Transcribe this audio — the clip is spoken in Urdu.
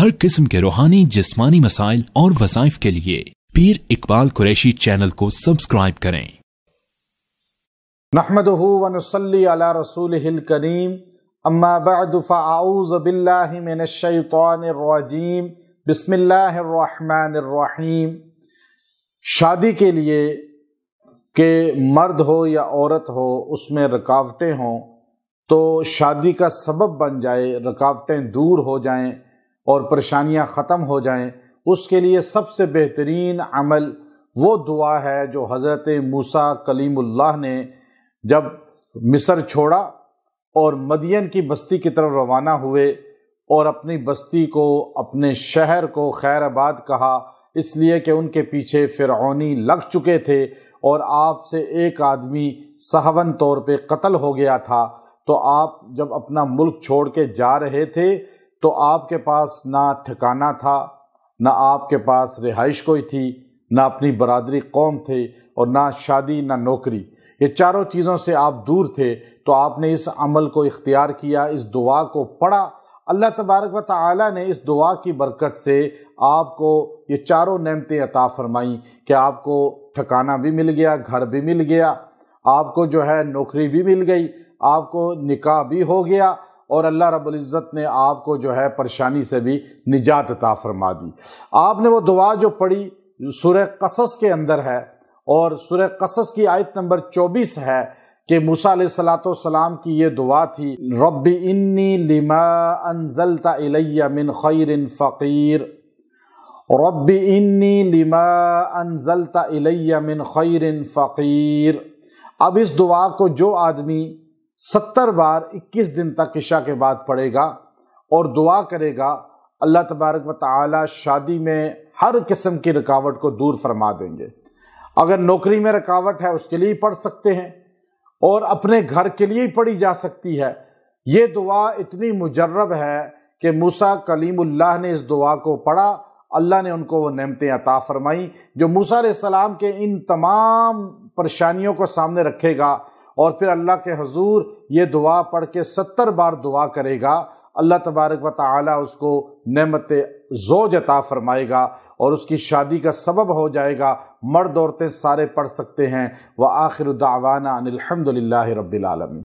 ہر قسم کے روحانی جسمانی مسائل اور وظائف کے لیے پیر اقبال قریشی چینل کو سبسکرائب کریں۔ نحمدہ ونصلی علی رسولہ الکریم، اما بعد فاعوذ باللہ من الشیطان الرجیم، بسم اللہ الرحمن الرحیم۔ شادی کے لیے کہ مرد ہو یا عورت ہو اس میں رکاوٹیں ہوں تو شادی کا سبب بن جائے، رکاوٹیں دور ہو جائیں اور پریشانیاں ختم ہو جائیں، اس کے لیے سب سے بہترین عمل وہ دعا ہے جو حضرت موسیٰ کلیم اللہ نے جب مصر چھوڑا اور مدین کی بستی کی طرف روانہ ہوئے اور اپنی بستی کو، اپنے شہر کو خیر آباد کہا، اس لیے کہ ان کے پیچھے فرعونی لگ چکے تھے اور آپ سے ایک آدمی سہون طور پہ قتل ہو گیا تھا۔ تو آپ جب اپنا ملک چھوڑ کے جا رہے تھے تو آپ کے پاس نہ ٹھکانہ تھا، نہ آپ کے پاس رہائش کوئی تھی، نہ اپنی برادری قوم تھے، اور نہ شادی نہ نوکری، یہ چاروں چیزوں سے آپ دور تھے۔ تو آپ نے اس عمل کو اختیار کیا، اس دعا کو پڑھا۔ اللہ تبارک و تعالی نے اس دعا کی برکت سے آپ کو یہ چاروں نعمتیں عطا فرمائیں کہ آپ کو ٹھکانہ بھی مل گیا، گھر بھی مل گیا، آپ کو جو ہے نوکری بھی مل گئی، آپ کو نکاح بھی ہو گیا، اور اللہ رب العزت نے آپ کو جو ہے پریشانی سے بھی نجات عطا فرما دی۔ آپ نے وہ دعا جو پڑھی سورہ قصص کے اندر ہے، اور سورہ قصص کی آیت نمبر 24 ہے کہ موسیٰ علیہ السلام کی یہ دعا تھی، رب انی لما انزلت الی من خیر فقیر، رب انی لما انزلت الی من خیر فقیر۔ اب اس دعا کو جو آدمی 70 بار 21 دن تک عشاء کے بعد پڑھے گا اور دعا کرے گا، اللہ تبارک و تعالی شادی میں ہر قسم کی رکاوٹ کو دور فرما دیں گے۔ اگر نوکری میں رکاوٹ ہے اس کے لیے پڑھ سکتے ہیں، اور اپنے گھر کے لیے ہی پڑھی جا سکتی ہے۔ یہ دعا اتنی مجرب ہے کہ موسیٰ کلیم اللہ نے اس دعا کو پڑھا، اللہ نے ان کو وہ نعمتیں عطا فرمائیں جو موسیٰ علیہ السلام کے ان تمام پریشانیوں کو سامنے رکھے گا، اور پھر اللہ کے حضور یہ دعا پڑھ کے 70 بار دعا کرے گا، اللہ تبارک و تعالی اس کو نعمت زوج عطا فرمائے گا اور اس کی شادی کا سبب ہو جائے گا۔ مرد عورتیں سارے پڑھ سکتے ہیں۔ وآخر دعوانا ان الحمد للہ رب العالمین۔